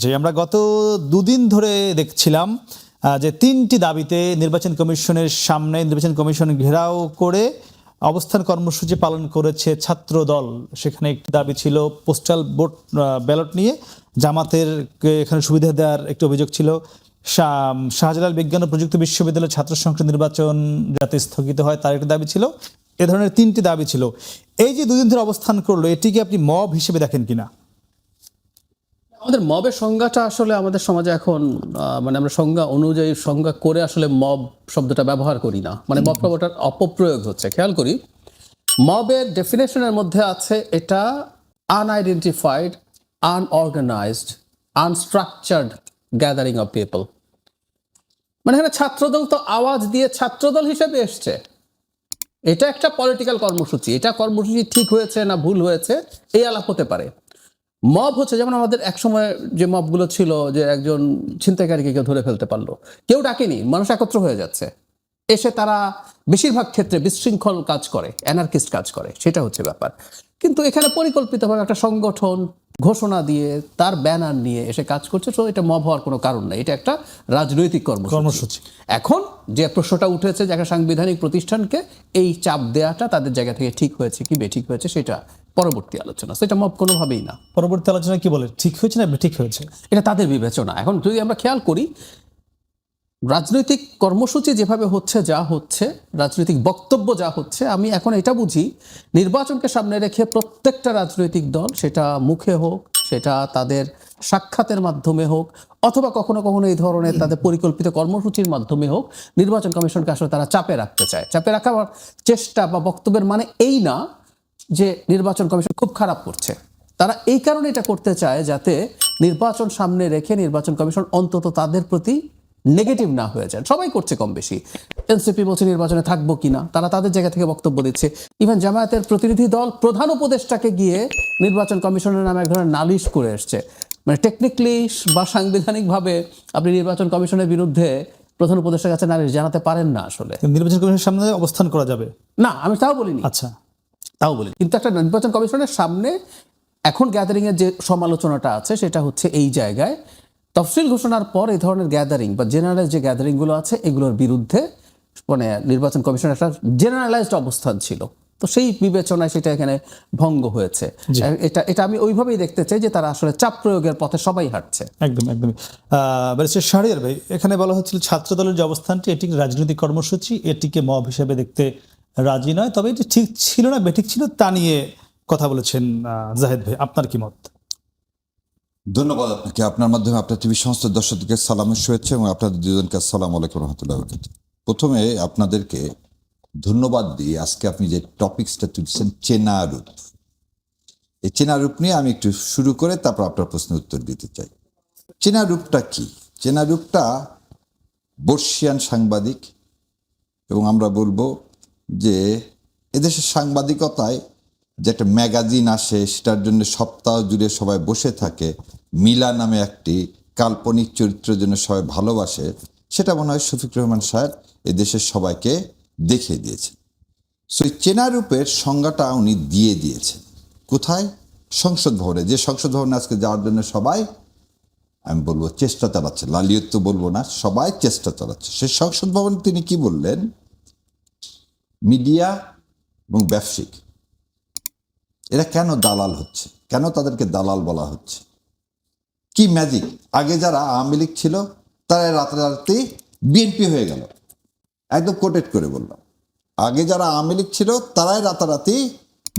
চাই। আমরা গত দুদিন ধরে দেখছিলাম যে তিনটি দাবিতে নির্বাচন কমিশনের সামনে নির্বাচন কমিশন ঘেরাও করে অবস্থান কর্মসূচি পালন করেছে ছাত্র দল। সেখানে একটি দাবি ছিল পোস্টাল ভোট ব্যালট নিয়ে, জামাতের এখানে সুবিধা দেওয়ার একটি অভিযোগ ছিল, শাহজালাল বিজ্ঞান ও প্রযুক্তি বিশ্ববিদ্যালয়ের ছাত্র সংসদ নির্বাচন যাতে স্থগিত হয় তার একটি দাবি ছিল। এ ধরনের তিনটি দাবি ছিল। এই যে দুদিন ধরে অবস্থান করলো, এটিকে আপনি মব হিসেবে দেখেন কিনা? আমাদের মবের সংজ্ঞাটা আসলে আমাদের সমাজে এখন মানে আমরা সংজ্ঞা অনুযায়ী সংজ্ঞা করে আসলে মব শব্দটা ব্যবহার করি না, মানে মব শব্দটার অপপ্রয়োগ হচ্ছে। খেয়াল করি, মবের ডেফিনেশনের মধ্যে আছে এটা unidentified, unorganised, unstructured gathering of people. মানে এখানে ছাত্রদল তো আওয়াজ দিয়ে ছাত্রদল হিসেবে এসছে, এটা একটা পলিটিক্যাল কর্মসূচি। এটা কর্মসূচি ঠিক হয়েছে না ভুল হয়েছে এই আলাপ হতে পারে। মব হচ্ছে যেমন আমাদের একসময় যে মবগুলো ছিল, যে একজন ছিনতাইকারীকে কেউ ধরে ফেলতে পারলো, কেউ ডাকেনি, মানুষ একত্র হয়ে যাচ্ছে, এসে তারা বেশিরভাগ ক্ষেত্রে বিশৃঙ্খল কাজ করে, অ্যানার্কিস্ট কাজ করে, সেটা হচ্ছে ব্যাপার। কিন্তু এখানে পরিকল্পিতভাবে একটা সংগঠন ঘোষণা দিয়ে তার ব্যানার নিয়ে এসে কাজ করছে, তো এটা মব হওয়ার কোনো কারণ নেই, এটা একটা রাজনৈতিক কর্মসূচি। এখন যে প্রশ্নটা উঠেছে যে একটা সাংবিধানিক প্রতিষ্ঠানকে এই চাপ দেওয়াটা তাদের জায়গা থেকে ঠিক হয়েছে কি বেঠিক হয়েছে, সেটা পরবর্তী আলোচনা, সেটা মব কোনোভাবেই না। পরবর্তী আলোচনা কি বলে, ঠিক হয়েছে না বেঠিক হয়েছে, এটা তাদের বিবেচনা। এখন যদি আমরা খেয়াল করি, রাজনৈতিক কর্মসূচি যেভাবে হচ্ছে, যা হচ্ছে, রাজনৈতিক বক্তব্য যা হচ্ছে, আমি এখন এটা বুঝি নির্বাচনকে সামনে রেখে প্রত্যেকটা রাজনৈতিক দল, সেটা মুখে হোক, সেটা তাদের সাক্ষাতের মাধ্যমে হোক, অথবা কখনো কখনো এই ধরনের তাদের পরিকল্পিত কর্মসূচির মাধ্যমে হোক, নির্বাচন কমিশনকে আসলে তারা চাপে রাখতে চায়। চাপে রাখার চেষ্টা বা বক্তব্যের মানে এই না যে নির্বাচন কমিশন খুব খারাপ করছে। তারা এই কারণে এটা করতে চায় যাতে নির্বাচন সামনে রেখে নির্বাচন কমিশন অন্তত তাদের প্রতি নেগেটিভ না হয়ে যায়। সবাই করছে কম বেশি। এনসিপি বলছে নির্বাচনে থাকবো কিনা, তারা তাদের জায়গা থেকে বক্তব্য দিচ্ছে। ইভেন জামায়াতের প্রতিনিধি দল প্রধান উপদেষ্টাকে গিয়ে নির্বাচন কমিশনের নামে এক ধরনের নালিশ করে এসছে। মানে টেকনিক্যালি বা সাংবিধানিকভাবে আপনি নির্বাচন কমিশনের বিরুদ্ধে প্রধান উপদেষ্টার কাছে নালিশ জানাতে পারেন না। আসলে নির্বাচন কমিশনের সামনে অবস্থান করা যাবে না, আমি তাও বলিনি। আচ্ছা, তাও বলি, কিন্তু একটা নির্বাচন কমিশনের সামনে এখন গ্যাদারিং এর যে সমালোচনাটা আছে সেটা হচ্ছে এই জায়গায় তফসিল ঘোষণার পর এই ধরনের গ্যাদারিং বা জেনারেল যে গ্যাদারিং গুলো আছে এগুলোর বিরুদ্ধে মানে নির্বাচন কমিশনের একটা জেনারেলাইজড অবস্থান ছিল, তো সেই বিবেচনায় সেটা এখানে ভঙ্গ হয়েছে। এটা আমি ওইভাবেই দেখতে চাই যে তারা আসলে চাপ প্রয়োগের পথে সবাই হাঁটছে। একদম একদমই। ব্যারিস্টার শাহরিয়ার ভাই, এখানে বলা হচ্ছিল ছাত্র দলের যে অবস্থানটি এটি রাজনৈতিক কর্মসূচি, এটিকে মব হিসেবে দেখতে রাজি নয়, তবে এটি ঠিক ছিল না বেঠিক ছিল তা নিয়ে কথা বলেছেন জাহেদ ভাই, আপনার কি মত? ধন্যবাদ আপনাকে। আপনার মাধ্যমে আপনার টিভি সমস্ত দর্শকদেরকে সালামের শুভেচ্ছা এবং আপনাদের দুজনকে আসসালামু আলাইকুম রহমতুল্লাহ বরকাতুহু। প্রথমে আপনাদেরকে ধন্যবাদ দিই, আজকে আপনি যে টপিকসটা তুলছেন চেনা রূপ, এই চেনা রূপ নিয়ে আমি একটু শুরু করে তারপর আপনার প্রশ্নের উত্তর দিতে চাই। চেনা রূপটা কি? চেনা রূপটা বর্ষিয়ান সাংবাদিক, এবং আমরা বলবো যে এদেশের সাংবাদিকতায় যে একটা ম্যাগাজিন আসে, সেটার জন্য সপ্তাহ জুড়ে সবাই বসে থাকে, মিলা নামে একটি কাল্পনিক চরিত্রের জন্য সবাই ভালোবাসে, সেটা মনে হয় শফিকুর রহমান সাহেব এদেশের সবাইকে দেখিয়ে দিয়েছেন। সো এই চেনা রূপের সংজ্ঞাটা উনি দিয়ে দিয়েছেন কোথায়? সংসদ ভবনে। যে সংসদ ভবনে আজকে যাওয়ার জন্য সবাই, আমি বলবো চেষ্টা চালাচ্ছে, লালিয়ত তো বলবো না, সবাই চেষ্টা চালাচ্ছে। সেই সংসদ ভবনে তিনি কি বললেন? মিডিয়া এবং ব্যবসায়িক এরা কেন দালাল হচ্ছে, কেন তাদেরকে দালাল বলা হচ্ছে, কি ম্যাজিক? আগে যারা আওয়ামী লীগ ছিল তারা রাতারাতি বিএনপি হয়ে গেল, একদম কোটেড করে বললাম। আগে যারা আওয়ামী লীগ ছিল তারাই রাতারাতি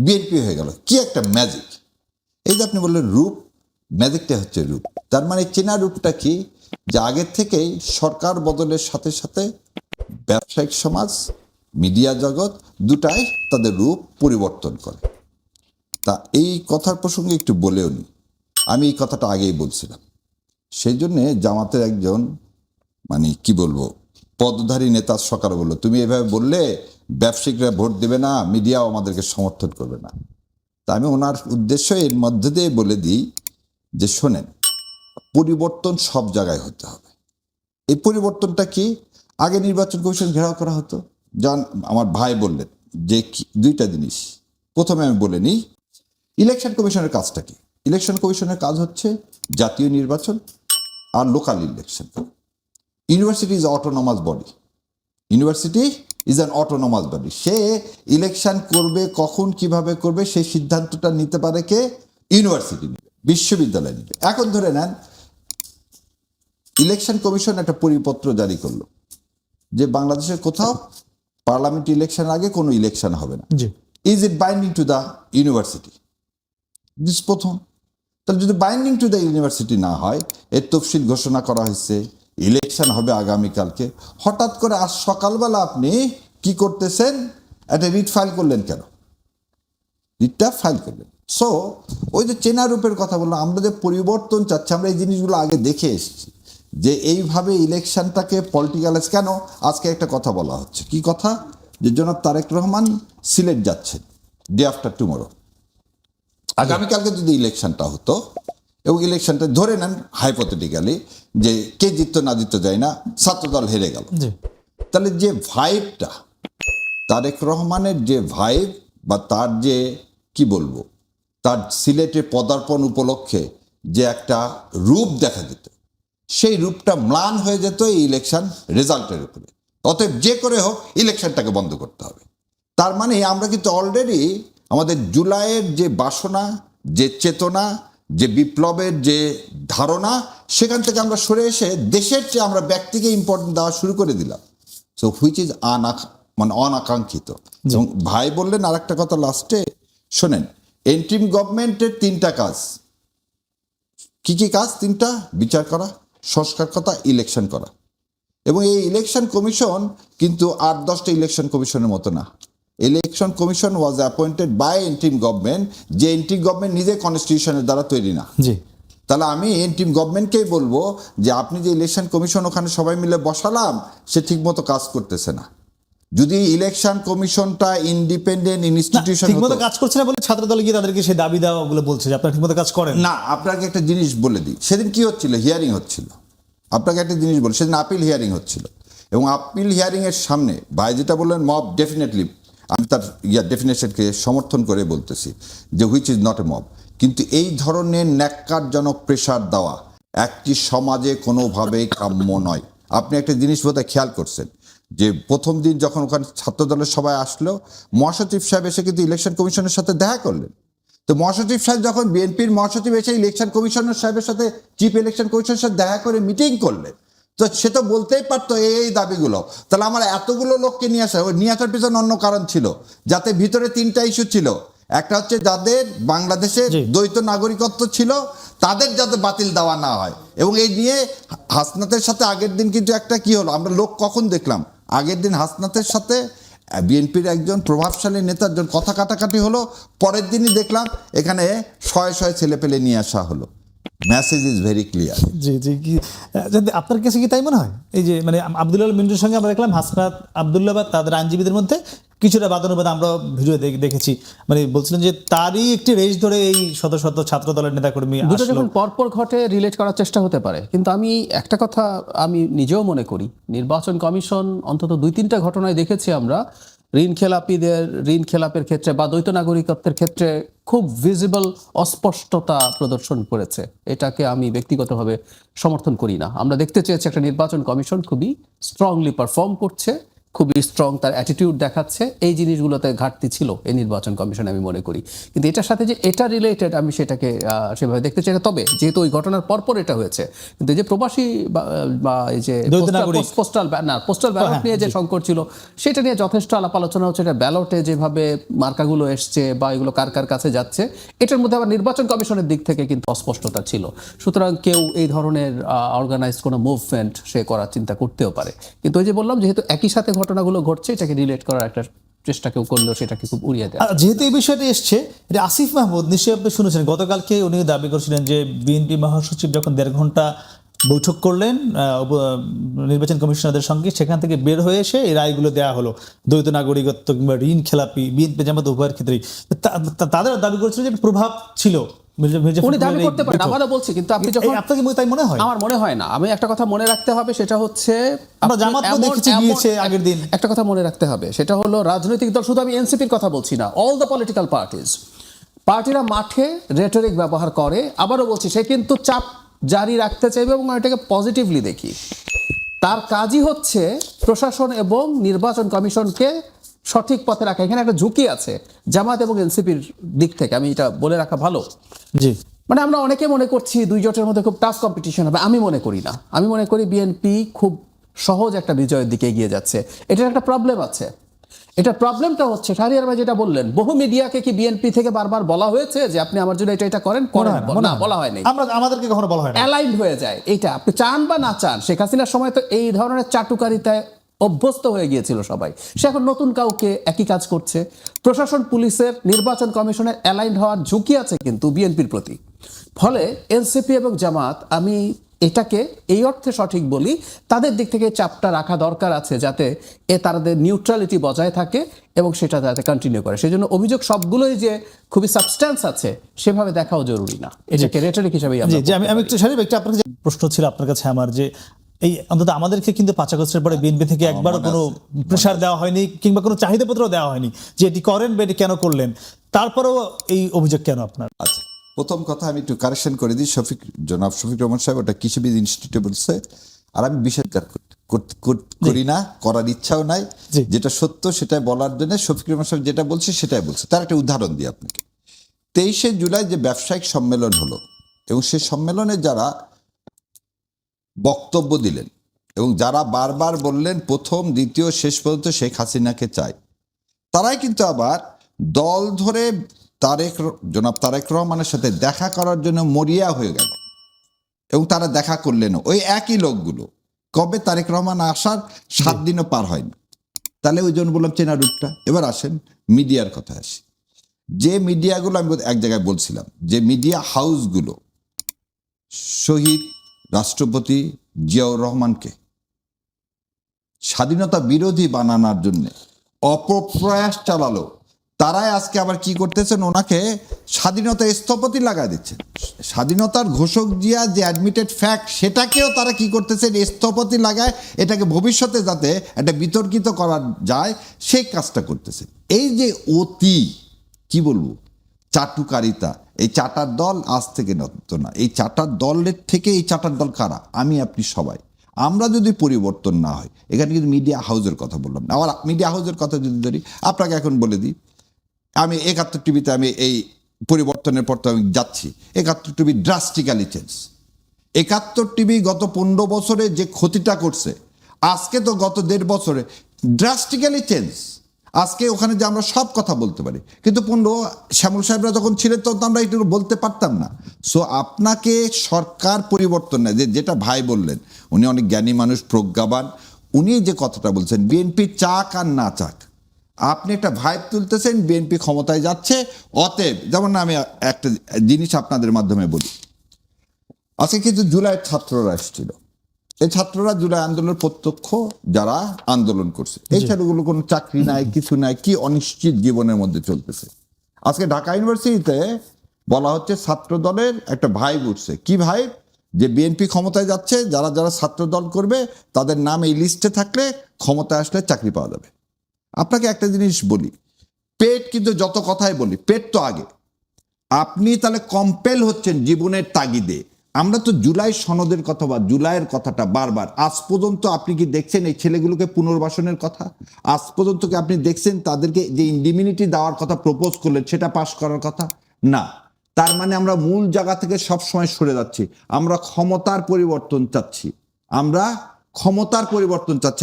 বিএনপি হয়ে গেল, কি একটা ম্যাজিক! এই যে আপনি বললেন রূপ, ম্যাজিকটা হচ্ছে রূপ। তার মানে চেনা রূপটা কি? যে আগের থেকেই সরকার বদলের সাথে সাথে ব্যবসায়িক সমাজ, মিডিয়া জগৎ দুটাই তাদের রূপ পরিবর্তন করে। তা এই কথার প্রসঙ্গে একটু বলেও নি, আমি এই কথাটা আগেই বলছিলাম। সেই জন্যে জামাতের একজন মানে কি বলবো পদধারী নেতা সকালে বললো, তুমি এভাবে বললে ব্যবসায়িকরা ভোট দেবে না, মিডিয়াও আমাদেরকে সমর্থন করবে না। তা আমি ওনার উদ্দেশ্য এর মধ্যে দিয়ে বলে দিই যে শোনেন, পরিবর্তন সব জায়গায় হতে হবে। এই পরিবর্তনটা কি? আগে নির্বাচন কমিশন ঘেরাও করা হতো, যান আমার ভাই বললেন যে দুইটা জিনিস। প্রথমে আমি বলে নিই ইলেকশন কমিশনের কাজটা কি। ইলেকশন কমিশনের কাজ হচ্ছে জাতীয় নির্বাচন আর local election. University is autonomous body, university is an autonomous body. সে ইলেকশন করবে, কখন কিভাবে করবে সেই সিদ্ধান্তটা নিতে পারে কে? ইউনিভার্সিটি নেবে, বিশ্ববিদ্যালয় নেবে। এখন ধরে নেন ইলেকশন কমিশন একটা পরিপত্র জারি করলো যে বাংলাদেশের কোথাও পার্লামেন্ট ইলেকশন আগে কোনো ইলেকশন হবে না। জি, is it binding to the university? This প্রথম। তাহলে যদি বাইন্ডিং টু দ্য ইউনিভার্সিটি না হয়, এর তফসিল ঘোষণা করা হয়েছে, ইলেকশন হবে আগামীকালকে, হঠাৎ করে আজ সকালবেলা আপনি কি করতেছেন? একটা রিট ফাইল করলেন কেন? রিটটা ফাইল করলেন। সো ওই যে চেনা রূপের কথা বললাম, আমরা যে পরিবর্তন চাচ্ছি, আমরা এই জিনিসগুলো আগে দেখে এসেছি যে এইভাবে ইলেকশনটাকে পলিটিক্যালাইজ কেন। আজকে একটা কথা বলা হচ্ছে, কি কথা? যে জনাব তারেক রহমান সিলেট যাচ্ছেন ডে আফটার টুমরো। আগামীকালকে যদি ইলেকশনটা হতো এবং ইলেকশনটা ধরে নেন হাইপোথেটিক্যালি যে কে জিততো না জিততো যায় না, ছাত্রদল হেরে গেল, জি, তাহলে যে ভাইবটা, তারেক রহমানের যে ভাইব বা তার যে কি বলবো, তার সিলেটে পদার্পণ উপলক্ষে যে একটা রূপ দেখা যেত, সেই রূপটা ম্লান হয়ে যেত এই ইলেকশন রেজাল্টের উপরে। অতএব যে করে হোক ইলেকশনটাকে বন্ধ করতে হবে। তার মানে আমরা কিন্তু অলরেডি আমাদের জুলাইয়ের যে বাসনা, যে চেতনা, যে বিপ্লবের যে ধারণা, সেখান থেকে আমরা সরে এসে দেশের চেয়ে আমরা ব্যক্তিকে ইম্পর্টেন্ট দেওয়া শুরু করে দিলাম। সো হুইচ ইজ অনাকাঙ্ক্ষিত। এবং ভাই বললেন আর একটা কথা লাস্টে, শোনেন, এন্ট্রিম গভর্নমেন্টের 3টা কাজ। কি কি কাজ? 3টা: বিচার করা, সংস্কার করা, ইলেকশন করা। এবং এই ইলেকশন কমিশন কিন্তু 8-10টা ইলেকশন কমিশনের মতো না। Election commission was appointed by interim government, যে এন্ট্রিম গভর্নমেন্ট নিজে কনস্টিটিউশনের দ্বারা তৈরি না। জি, তাহলে আমি এন্ট্রিম গভর্নমেন্টকেই বলবো যে আপনি যে ইলেকশন কমিশন ওখানে সবাই মিলে বসালাম, সে ঠিকমতো কাজ করতেছে না। যদি ইলেকশন কমিশনটা ইন্ডিপেন্ডেন্ট ইনস্টিটিউশন ঠিকমতো কাজ করছে না বলে ছাত্রদল গিয়ে তাদেরকে সেই দাবি দেওয়াগুলো বলছে যে আপনারা ঠিকমতো কাজ করেন না। আপনাকে একটা জিনিস বলে দিই, সেদিন কি হচ্ছিল? হিয়ারিং হচ্ছিল। আপনাকে একটা জিনিস বলি, সেদিন আপিল হিয়ারিং হচ্ছিল এবং আপিল হিয়ারিংয়ের সামনে ভাই যেটা বললেন মব, ডেফিনেটলি আমি তার ডেফিনেশনকে সমর্থন করে বলতেছি যে which is not a mob. কিন্তু এই ধরনের ন্যাক্কারজনক প্রেশার দেওয়া একটি সমাজে কোনোভাবেই কাম্য নয়। আপনি একটা জিনিস বোধহয় খেয়াল করছেন যে প্রথম দিন যখন ওখানে ছাত্রদলের সবাই আসলো, মহাসচিব সাহেব এসে কিন্তু ইলেকশন কমিশনের সাথে দেখা করলেন। তো মহাসচিব সাহেব যখন বিএনপির মহাসচিব এসে ইলেকশন কমিশনার সাহেবের সাথে, চিফ ইলেকশন কমিশনের সাথে দেখা করে মিটিং করলেন, তো সে তো বলতেই পারতো এই দাবিগুলো। তাহলে আমার এতগুলো লোককে নিয়ে আসা, ওই নিয়ে আসার পিছনে অন্য কারণ ছিল, যাতে ভিতরে 3টা ইস্যু ছিল। একটা হচ্ছে যাদের বাংলাদেশে দ্বৈত নাগরিকত্ব ছিল তাদের যাতে বাতিল দেওয়া না হয়। এবং এই নিয়ে হাসনাতের সাথে আগের দিন কিন্তু একটা কি হলো, আমরা লোক কখন দেখলাম, আগের দিন হাসনাতের সাথে বিএনপির একজন প্রভাবশালী নেতার জন্য কথা কাটাকাটি হলো, পরের দিনই দেখলাম এখানে শয়ে শয়ে ছেলে পেলে নিয়ে আসা হলো। Message is very clear. জি জি কি যদি আপনার কাছে কি তাই মনে হয়? এই যে মানে আব্দুল্লাহ মিন্টুর সঙ্গে আমরা দেখলাম হাসনাত আব্দুল্লাহ বা তাদের আইনজীবীদের মধ্যে কিছুটা বাদানুবাদ আমরা ভিডিও দেখেছি, মানে বলছিলেন যে তারই একটি রেশ ধরে এই শত শত ছাত্র দলের নেতাকর্মী দুটো আসলো। যখন পরপর ঘটে রিলেট করার চেষ্টা হতে পারে, কিন্তু আমি একটা কথা আমি নিজেও মনে করি, নির্বাচন কমিশন অন্তত 2-3টা ঘটনায় দেখেছি আমরা ঋণ খেলাপের ক্ষেত্রে বা দ্বৈত নাগরিকত্বের ক্ষেত্রে খুব ভিজিবল অস্পষ্টতা প্রদর্শন করেছে। এটাকে আমি ব্যক্তিগতভাবে সমর্থন করি না। আমরা দেখতে চেয়েছি একটা নির্বাচন কমিশন খুবই স্ট্রংলি পারফর্ম করছে, খুবই স্ট্রং তার অ্যাটিটিউড দেখাচ্ছে। এই জিনিসগুলোতে ঘাটতি ছিল এই নির্বাচন কমিশন আমি মনে করি। কিন্তু এটার সাথে যে এটা রিলেটেড আমি সেটাকে সেভাবে দেখতে চাই না। তবে যেহেতু ওই ঘটনার পরপর এটা হয়েছে, কিন্তু এই যে প্রবাসী বা এই যে পোস্টাল ব্যালট নিয়ে যে সংকট ছিল, সেটা নিয়ে যথেষ্ট আলাপ আলোচনা হচ্ছে। এটা ব্যালটে যেভাবে মার্কাগুলো এসছে বা এগুলো কার কার কাছে যাচ্ছে, এটার মধ্যে আবার নির্বাচন কমিশনের দিক থেকে কিন্তু অস্পষ্টতা ছিল। সুতরাং কেউ এই ধরনের অর্গানাইজড কোনো মুভমেন্ট সে করার চিন্তা করতেও পারে। কিন্তু ওই যে বললাম, যেহেতু একই সাথে ঘটনাগুলো ঘটছে, এটাকে রিলেট করার একটা চেষ্টা কেউ করলেও সেটাকে খুব উড়িয়ে দেয়। যেহেতু এই বিষয়টা এসছে, এটা আসিফ মাহমুদ নিশ্চয়ই আপনি শুনেছেন, গতকালকে উনি দাবি করছিলেন যে বিএনপি মহাসচিব যখন 1.5 ঘন্টা বৈঠক করলেন নির্বাচন কমিশনারদের সঙ্গে, সেখান থেকে বের হয়ে এসে এই রায়গুলো দেওয়া হলো দ্বৈত নাগরিকত্ব কিংবা ঋণ খেলাপি বিএনপি জামাত উভয়ের ক্ষেত্রেই। তাদের দাবি করেছিল যে প্রভাব ছিল। উনি দাবি করতে পারেন, আমারও বলছি, কিন্তু আপনি যখন আপনাকে তাই মনে হয়? আমার মনে হয় না। আমি একটা কথা মনে রাখতে হবে, সেটা হচ্ছে আমরা জামাতকে দেখেছি গিয়েছে আগের দিন। একটা কথা মনে রাখতে হবে, সেটা হলো রাজনৈতিক দল, শুধু আমি এনসিপির কথা বলছি না, অল দ্য পলিটিক্যাল পার্টিজ পার্টিরা মাঠে রেটরিক ব্যবহার করে, আবারও বলছি সে কিন্তু চাপ জারি রাখতে চাইবে এবং আমি এটাকে পজিটিভলি দেখি। তার কাজই হচ্ছে প্রশাসন এবং নির্বাচন কমিশনকে সঠিক পথে রাখা। এখানে একটা ঝুঁকি আছে জামাত এবং এনসিপির দিক থেকে, আমি এটা বলে রাখা ভালো। জি, মানে আমরা অনেকে মনে করছি দুই জোটের মধ্যে খুব টাফ কম্পিটিশন হবে, আমি মনে করি না। আমি মনে করি বিএনপি খুব সহজ একটা বিজয়ের দিকে এগিয়ে যাচ্ছে। এটার একটা প্রবলেম আছে। এটার প্রবলেমটা হচ্ছে শাহরিয়ার ভাই যেটা বললেন, বহু মিডিয়াকে কি বিএনপি থেকে বারবার বলা হয়েছে যে আপনি আমার জন্য এটা করেন? না, বলা হয়নি। আমাদেরকে কখনো বলা হয় না। অ্যালাইন্ড হয়ে যায়। এইটা আপনি চান বা না চান, শেখ হাসিনার সময় তো এই ধরনের চাটুকারিতায় অভ্যস্ত হয়ে গিয়েছিল সবাই। সে এখন নতুন কাউকে একই কাজ করছে। প্রশাসন, পুলিশের, নির্বাচন কমিশনের অ্যালাইন্ড হওয়ার ঝুঁকি আছে কিন্তু বিএনপির প্রতি। ফলে এনসিপি এবং জামাত, আমি এটাকে এই অর্থে সঠিক বলি, তাদের দিক থেকে চাপটা রাখা দরকার আছে যাতে তাদের নিউট্রালিটি বজায় থাকে এবং সেটা যাতে কন্টিনিউ করে। সেই জন্য অভিযোগ সবগুলোই যে খুবই সাবস্ট্যান্স আছে সেভাবে দেখাও জরুরি না, এটাকে রেটরিক হিসেবেই জি জি, আমি একটু শারিফ, একটা আপনার কাছে প্রশ্ন ছিল আপনার কাছে আমার, যে এই অন্তত আমাদেরকে কিন্তু 5 আগস্টের পরে বিএনপি থেকে একবারও কোনো প্রেশার দেওয়া হয়নি কিংবা কোনো চাহিদাপত্র দেওয়া হয়নি যে এটি করেন বা এটি কেন করলেন, তারপরেও এই অভিযোগ কেন আপনার? আচ্ছা, প্রথম কথা আমি একটু কারেকশন করে দিই। জনাব শফিক রহমান সাহেব ওটা কৃষিবিদ ইনস্টিটিউটে বলছে, আর আমি বিষয় করি না, করার ইচ্ছাও নাই। জি। যেটা সত্য সেটাই বলার জন্য শফিক রহমান সাহেব যেটা বলছে সেটাই বলছে। তার একটা উদাহরণ দিই আপনাকে। 23শে জুলাই যে ব্যবসায়িক সম্মেলন হলো এবং সেই সম্মেলনে যারা বক্তব্য দিলেন এবং যারা বারবার বললেন প্রথম, দ্বিতীয়, শেষ পর্যন্ত শেখ হাসিনাকে চাই, তারাই কিন্তু আবার দল ধরে জনাব তারেক রহমানের সাথে দেখা করার জন্য মরিয়া হয়ে গেল এবং তারা দেখা করলেনও। ওই একই লোকগুলো কবে তারেক রহমান আসার 7 দিনও পার হয়নি। তাহলে ওই জন্য বললাম চেনা রূপটা। এবার আসেন মিডিয়ার কথা আসি। যে মিডিয়াগুলো আমি এক জায়গায় বলছিলাম, যে মিডিয়া হাউসগুলো শহীদ রাষ্ট্রপতি জিয়াউর রহমানকে স্বাধীনতা বিরোধী বানানোর জন্য অপপ্রয়াস চালালো, তারাই আজকে আবার কি করতেছেন, ওনাকে স্বাধীনতা স্থপতি লাগাই দিচ্ছেন। স্বাধীনতার ঘোষক জিয়া যে অ্যাডমিটেড ফ্যাক্ট, সেটাকেও তারা কি করতেছেন, স্থপতি লাগায় এটাকে ভবিষ্যতে যাতে একটা বিতর্কিত করা যায় সেই কাজটা করতেছে। এই যে অতি কি বলবো চাটুকারিতা, এই চাটার দল আজ থেকে নতুন না। এই চাটার দলের থেকে এই চাটার দল কারা? আমি আপনি সবাই। আমরা যদি পরিবর্তন না হয়, এখানে কিন্তু মিডিয়া হাউসের কথা বললাম না। আবার মিডিয়া হাউসের কথা যদি ধরি, আপনাকে এখন বলে দিই, আমি 71 টিভিতে আমি এই পরিবর্তনের পর তো আমি যাচ্ছি। 71 টিভি ড্রাস্টিক্যালি চেঞ্জ। 71 টিভি গত 15 বছরে যে ক্ষতিটা করছে, আজকে তো গত 1.5 বছরে ড্রাস্টিক্যালি চেঞ্জ। আজকে ওখানে যে আমরা সব কথা বলতে পারি, কিন্তু 15 শ্যামল সাহেবরা যখন ছিলেন তখন আমরা একটু বলতে পারতাম না। সো আপনাকে সরকার পরিবর্তন নেয়, যেটা ভাই বললেন, উনি অনেক জ্ঞানী মানুষ, প্রজ্ঞাবান। উনি যে কথাটা বলছেন, বিএনপি চাক আর না চাক, আপনি একটা ভাইব তুলতেছেন বিএনপি ক্ষমতায় যাচ্ছে, অতএব যেমন আমি একটা জিনিস আপনাদের মাধ্যমে বলি। আজকে কিন্তু জুলাই ছাত্ররা এসেছিল। এই ছাত্ররা জুলাই আন্দোলনের প্রত্যক্ষ যারা আন্দোলন করছে, এই ছেলেগুলো কোনো চাকরি নাই, কিছু নাই, কি অনিশ্চিত জীবনের মধ্যে চলতেছে। আজকে ঢাকা ইউনিভার্সিটিতে বলা হচ্ছে ছাত্র দলের একটা ভাইব উঠছে। কি ভাইব? যে বিএনপি ক্ষমতায় যাচ্ছে, যারা যারা ছাত্র দল করবে তাদের নাম এই লিস্টে থাকলে ক্ষমতায় আসলে চাকরি পাওয়া যাবে। আপনাকে একটা জিনিস বলি, পেট কিন্তু যত কথাই বলি, পেট তো আগে। আপনি তাহলে কম্পেল হচ্ছেন জীবনের তাগিদে। আমরা তো জুলাই সনদের কথা বা জুলাইয়ের কথাটা বারবার, আজ পর্যন্ত আপনি কি দেখছেন এই ছেলেগুলোকে পুনর্বাসনের কথা? আজ পর্যন্ত কি আপনি দেখছেন তাদেরকে যে ইন্ডিমিনিটি দেওয়ার কথা প্রপোজ করলেন সেটা পাশ করার কথা? না। তার মানে আমরা মূল জায়গা থেকে সবসময় সরে যাচ্ছি। আমরা ক্ষমতার পরিবর্তন চাচ্ছি।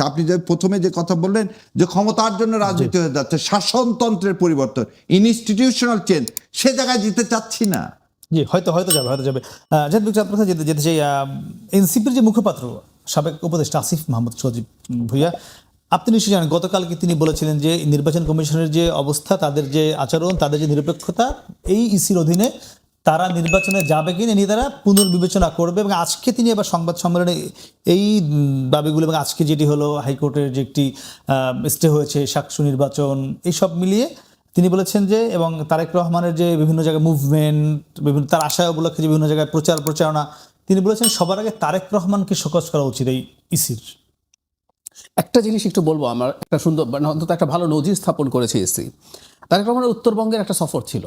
আপনি যে প্রথমে যে কথা বললেন যে ক্ষমতার জন্য রাজনীতি হয়ে যাচ্ছে, শাসনতন্ত্রের পরিবর্তন, ইনস্টিটিউশনাল চেঞ্জ, সে জায়গায় যেতে চাচ্ছি না। জি, হয়তো যাবে। আপনার কাছে যেতে চাই, এনসিপির যে মুখপাত্র সাবেক উপদেষ্টা আসিফ মাহমুদ সজীব ভুইয়া, আপনি নিশ্চয়ই জানেন গতকালকে তিনি বলেছিলেন যে নির্বাচন কমিশনের যে অবস্থা, তাদের যে আচরণ, তাদের যে নিরপেক্ষতা, এই ইসির অধীনে তারা নির্বাচনে যাবে কিনা নিয়ে তারা পুনর্বিবেচনা করবে। এবং আজকে তিনি এবার সংবাদ সম্মেলনে এই দাবিগুলো, এবং আজকে যেটি হলো হাইকোর্টের যে একটি স্টে হয়েছে সাকসু নির্বাচন, এই সব মিলিয়ে তিনি বলেছেন যে, এবং তারেক রহমানের যে বিভিন্ন জায়গায় মুভমেন্ট, বিভিন্ন তার আশা উপলক্ষে যে বিভিন্ন জায়গায় প্রচারণা, তিনি বলেছেন সবার আগে তারেক রহমানকে শোকজ করা উচিত এই ইসির। একটা জিনিস একটু বলবো, আমার একটা সুন্দর, অন্তত একটা ভালো নজির স্থাপন করেছে ইসি। তারেক রহমানের উত্তরবঙ্গের একটা সফর ছিল।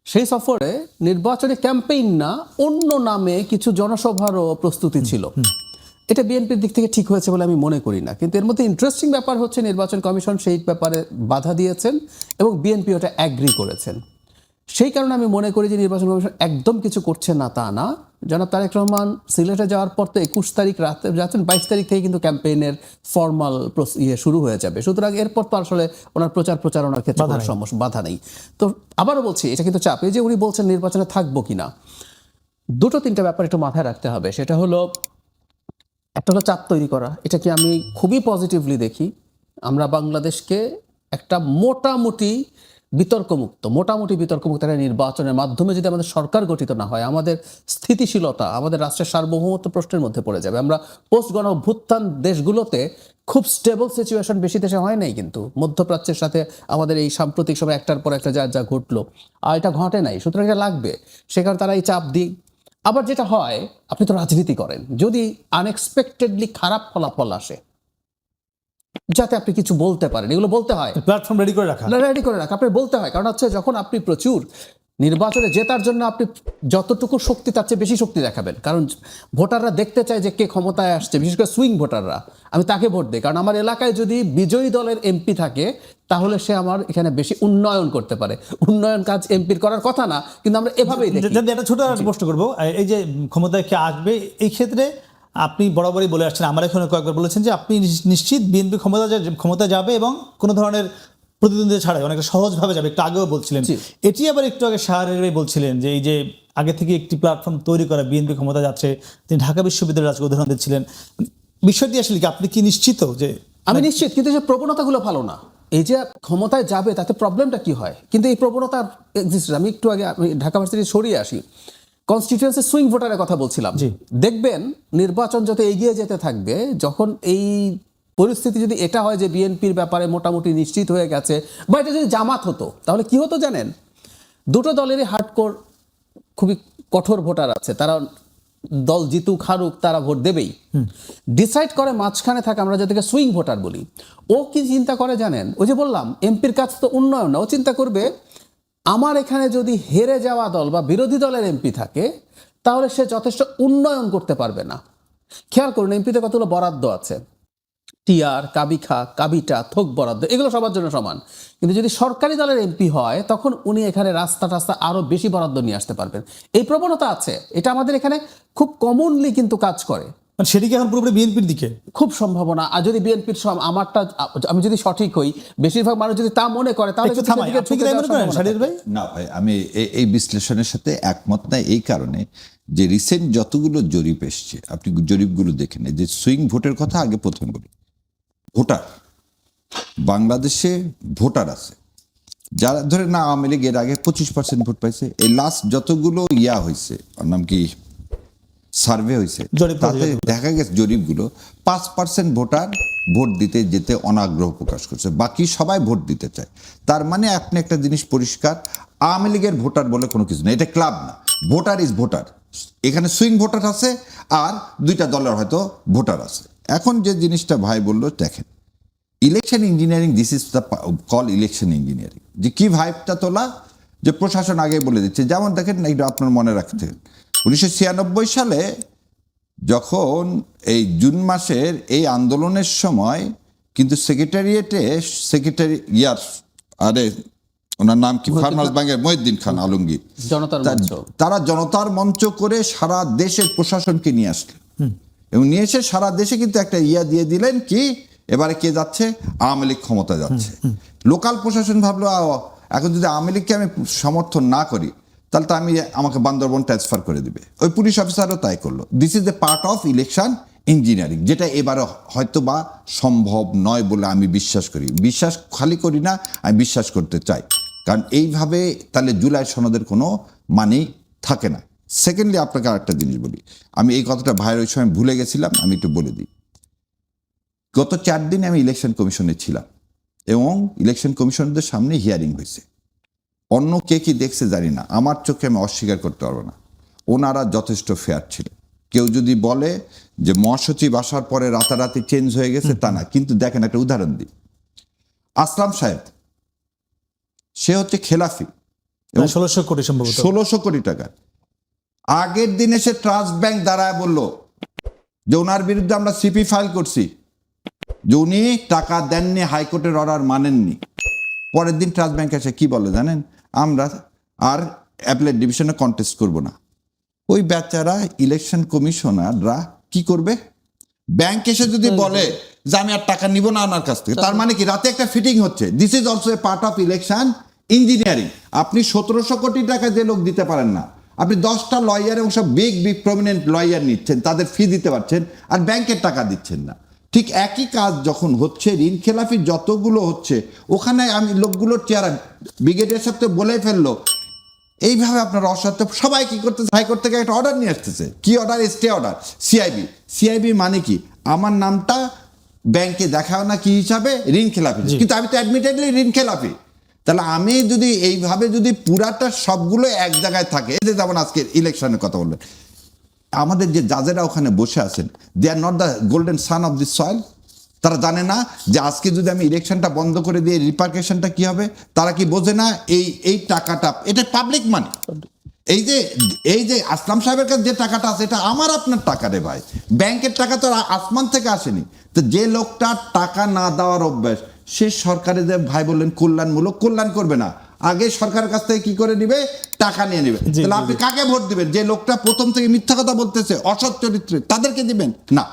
সেই সফরে নির্বাচনী ক্যাম্পেইন না, অন্য নামে কিছু জনসভারও প্রস্তুতি ছিল। এটা বিএনপির দিক থেকে ঠিক হয়েছে বলে আমি মনে করি না, কিন্তু এর মধ্যে ইন্টারেস্টিং ব্যাপার হচ্ছে নির্বাচন কমিশন সেই ব্যাপারে বাধা দিয়েছেন এবং বিএনপি ওটা অ্যাগ্রি করেছেন। সেই কারণে আমি মনে করি যে নির্বাচন কমিশন একদম কিছু করছে না তা না। জনাব তারেক রহমান সিলেটে যাওয়ার পর তো 21 তারিখ রাতে যাচ্ছেন, 22 তারিখ থেকে কিন্তু ক্যাম্পেইনের ফর্মাল শুরু হয়ে যাবে। সুতরাং এরপর তো আসলে ওনার প্রচারণার ক্ষেত্রে কোনো সমস্যা বাধা নেই। তো আবারও বলছি, এটা কিন্তু চাপ। এই যে উনি বলছেন নির্বাচনে থাকবো কিনা, দুটো তিনটা ব্যাপার একটু মাথায় রাখতে হবে। সেটা হলো, একটা হলো চাপ তৈরি করা। এটা কি আমি খুবই পজিটিভলি দেখি। আমরা বাংলাদেশকে একটা মোটামুটি বিতর্কমুক্ত একটা নির্বাচনের মাধ্যমে যদি আমাদের সরকার গঠিত না হয়, আমাদের স্থিতিশীলতা, আমাদের রাষ্ট্রের সার্বভৌমত্ব প্রশ্নের মধ্যে পড়ে যাবে। আমরা পোস্ট গণ অভ্যুত্থান দেশগুলোতে খুব স্টেবল সিচুয়েশন বেশি দেশে হয় নাই, কিন্তু মধ্যপ্রাচ্যের সাথে আমাদের এই সাম্প্রতিক সময় একটার পর একটা যা ঘটলো, আর এটা ঘটে নাই। সুতরাং এটা লাগবে, সে কারণে তারা এই চাপ দিক। আবার যেটা হয়, আপনি তো রাজনীতি করেন, যদি আনএক্সপেক্টেডলি খারাপ ফলাফল আসে, যাতে আপনি কিছু বলতে পারেন, এগুলো বলতে হয়, প্ল্যাটফর্ম রেডি করে রাখা। আপনি বলতে হয়। কারণ হচ্ছে যখন আপনি প্রচুর নির্বাচনে জেতার জন্য আপনি যতটুকু শক্তি তার চেয়ে বেশি শক্তি দেখাবেন, কারণ ভোটাররা দেখতে চায় যে কে ক্ষমতায় আসছে, বিশেষ করে সুইং ভোটাররা, আমি তাকে ভোট দিই। কারণ আমার এলাকায় যদি বিজয়ী দলের এমপি থাকে, তাহলে সে আমার এখানে বেশি উন্নয়ন করতে পারে। উন্নয়ন কাজ এমপির করার কথা না, কিন্তু আমরা এভাবেই দেখি। যদি একটা ছোট একটা প্রশ্ন করবো, এই যে ক্ষমতায় কে আসবে, এই ক্ষেত্রে আপনি বরাবরই বলে আসছেন, আমার এখানে কয়েকবার বলেছেন যে আপনি নিশ্চিত বিএনপি ক্ষমতা যাবে এবং কোনো ধরনের প্রতিদ্বন্দ্বিতা ছাড়াই অনেকটা সহজভাবে যাবে। একটু আগেও বলছিলেন এটি, আবার একটু আগে শাহরের বলছিলেন যে এই যে আগে থেকে একটি প্ল্যাটফর্ম তৈরি করা, বিএনপি ক্ষমতা যাচ্ছে, তিনি ঢাকা বিশ্ববিদ্যালয়ের আজকে উদাহরণ দিচ্ছিলেন। বিষয়টি আসলে কি, আপনি কি নিশ্চিত? যে আমি নিশ্চিত, কিন্তু যে প্রবণতাগুলো ভালো না। এই যে ক্ষমতায় যাবে তাতে প্রবলেমটা কি হয়, কিন্তু এই প্রবণতা এক্সিস্ট। আমি একটু আগে ঢাকা ভার্সিটি সরিয়ে আসি, কনস্টিটিউয়েন্সি সুইং ভোটারের কথা বলছিলাম। দেখবেন নির্বাচন যত এগিয়ে যেতে থাকবে, যখন এই পরিস্থিতি যদি এটা হয় যে বিএনপির ব্যাপারে মোটামুটি নিশ্চিত হয়ে গেছে, বা এটা যদি জামাত হতো, তাহলে কি হতো জানেন? দুটো দলেরই হার্ডকোর খুবই কঠোর ভোটার আছে, তারা দল জিতুক হারুক তারা ভোট দেবেই। ডিসাইড করে মাঝখানে থাকে, আমরা যাদেরকে সুইং ভোটার বলি। ও কি চিন্তা করে জানেন? ওই যে বললাম, এমপির কাজ তো উন্নয়ন না, ও চিন্তা করবে আমার এখানে যদি হেরে যাওয়া দল বা বিরোধী দলের এমপি থাকে, তাহলে সে যথেষ্ট উন্নয়ন করতে পারবে না। খেয়াল করুন, এমপিতে কতগুলো বরাদ্দ আছে, টিআর, কাবিখা, কাবিটা, থোক বরাদ্দ, এগুলো সবার জন্য সমান। কিন্তু যদি সরকারি দলের এমপি হয়, তখন উনি এখানে রাস্তা টাস্তা আরো বেশি বরাদ্দ নিয়ে আসতে পারবেন। এই প্রবণতা আছে, এটা আমাদের এখানে খুব কমনলি কিন্তু কাজ করে। মানে সেটি কি এখন পুরোপুরি বিএনপির দিকে? খুব সম্ভাবনা। আর যদি বিএনপির আমারটা, আমি যদি সঠিক হই, বেশিরভাগ মানুষ যদি তা মনে করে, তাহলে একটু থামাই, আপনি কি তাই মনে করেন শাহরিয়ার ভাই? না ভাই, আমি এই বিশ্লেষণের সাথে একমত না। এই কারণে যে রিসেন্ট যতগুলো জরিপ এসছে, আপনি জরিপগুলো দেখে নেন। যে সুইং ভোটের কথা আগে প্রথমে বলি, ভোটার বাংলাদেশে ভোটার আছে যারা, ধরে না আওয়ামী লীগ এর আগে 25% ভোট পাইছে। এই লাস্ট যতগুলো হয়েছে, ওর নাম কি, সার্ভে হয়েছে, তাতে দেখা গেছে জরিপগুলো 5% ভোটার ভোট দিতে যেতে অনাগ্রহ প্রকাশ করছে, বাকি সবাই ভোট দিতে চায়। তার মানে আপনি একটা জিনিস পরিষ্কার, আওয়ামী লীগের ভোটার বলে কোনো কিছু না, এটা ক্লাব না, ভোটার ইজ ভোটার। এখানে সুইং ভোটার আছে আর দুইটা দলের হয়তো ভোটার আছে। এখন যে জিনিসটা ভাই বললো, দেখেন election engineering, this is the call election engineering. যে কি ভাইবটা তোলা, যে প্রশাসন আগে বলে দিচ্ছে। যেমন দেখেন, এটা আপনার মনে রাখতে, 1996 সালে যখন এই জুন মাসের এই আন্দোলনের সময় কিন্তু সেক্রেটারিয়েটে ওনার নাম কি, ফার্মার্স ব্যাংকের মহিউদ্দিন খান আলমগীর, তারা জনতার মঞ্চ করে সারা দেশের প্রশাসনকে নিয়ে আসলেন এবং নিয়ে এসে সারা দেশে কিন্তু একটা দিয়ে দিলেন কি, এবারে কে যাচ্ছে, আওয়ামী লীগ ক্ষমতা যাচ্ছে। লোকাল প্রশাসন ভাবলো, এখন যদি আওয়ামী লীগকে আমি সমর্থন না করি, তাহলে তো আমাকে বান্দরবন ট্রান্সফার করে দিবে। ওই পুলিশ অফিসারও তাই করলো। This is a part of election engineering, যেটা এবারে হয়তো বা সম্ভব নয় বলে আমি বিশ্বাস করি। বিশ্বাস খালি করি না, আমি বিশ্বাস করতে চাই। কারণ এইভাবে তাহলে জুলাই সনদের কোনো মানেই থাকে না। সেকেন্ডলি আপনাকে আরেকটা জিনিস বলি, আমি এই কথাটা ভাইয়ের ওই সময় ভুলে গেছিলাম, আমি একটু বলে দিই। গত 4 দিন আমি ইলেকশন কমিশনে ছিলাম এবং ইলেকশন কমিশনারদের সামনে হিয়ারিং হয়েছে। অন্য কে কি দেখছে জানি না, আমার চোখে আমি অস্বীকার করতে পারবো না, ওনারা যথেষ্ট ফেয়ার ছিল। কেউ যদি বলে যে মহাসচিব আসার পরে রাতারাতি চেঞ্জ হয়ে গেছে, তা না। কিন্তু দেখেন, একটা উদাহরণ দিই, আসলাম সাহেব, সে হচ্ছে খেলাফি 1600 কোটি সম্ভবত। 1600 কোটি টাকা। আগের দিন এসে ট্রাস্ট ব্যাংক দাঁড়ায় বলল যে ওনার বিরুদ্ধে আমরা সিপি ফাইল করছি, যে উনি টাকা দেননি, হাইকোর্টের অর্ডার মানেননি। পরের দিন ট্রাস্ট ব্যাংক এসে কি বলে জানেন, আমরা আর অ্যাপেলেট ডিভিশনে কন্টেস্ট করব না। ওই বেচারা ইলেকশন কমিশনাররা কি করবে? ব্যাংক এসে যদি বলে যে আমি আর টাকা নিব না ওনার কাছ থেকে, তার মানে কি রাতে একটা ফিটিং হচ্ছে। This is also a part of election engineering. আপনি 1700 কোটি টাকা যে লোক দিতে পারেন না, আপনি 10টা লয়ার এবং সব বিগ প্রমিনেন্ট লয়ার নিচ্ছেন, তাদের ফি দিতে পারছেন, আর ব্যাংকের টাকা দিচ্ছেন না। ঠিক একই কাজ যখন হচ্ছে, ঋণ খেলাফি যতগুলো হচ্ছে, ওখানে আমি লোকগুলোর চেহারা ব্রিগেডিয়ার সাথে বলে ফেললো এইভাবে আপনার অসত্য সবাই কি করতেছে, হাইকোর্ট থেকে একটা অর্ডার নিয়ে আসতেছে। কি অর্ডার? Stay order. সিআইবি মানে কি? আমার নামটা ব্যাংকে দেখাও না কি হিসাবে, ঋণ খেলাফি, কিন্তু আমি তো অ্যাডমিটেডলি ঋণ খেলাফি। তাহলে আমি যদি এইভাবে যদি পুরাটা সবগুলো এক জায়গায় থাকে, এই যে যেমন আজকে ইলেকশনের কথা বললেন, আমাদের যে জাজেরা ওখানে বসে আছেন, they are not the golden son of this soil. তারা জানে না যে আজকে যদি আমি ইলেকশনটা বন্ধ করে দিয়ে রিপার্কেশনটা কি হবে? তারা কি বোঝে না এই টাকাটা এটা পাবলিক মানি? এই যে আসলাম সাহেবের কাছে যে টাকাটা আছে, এটা আমার আপনার টাকা রে ভাই। ব্যাংকের টাকা তো আসমান থেকে আসেনি। তো যে লোকটা টাকা না দেওয়ার অভ্যাস, সে সরকারে যে ভাই বললেন কল্যাণমূলক, কল্যাণ করবে না, আগে সরকারের কাছ থেকে কি করে নিবে? টাকা নিয়ে নিবে। তাহলে আপনি কাকে ভোট দিবেন? যে লোকটা প্রথম থেকে মিথ্যা কথা বলতেছে, অসৎ চরিত্রে, তাদেরকে দিবেন না।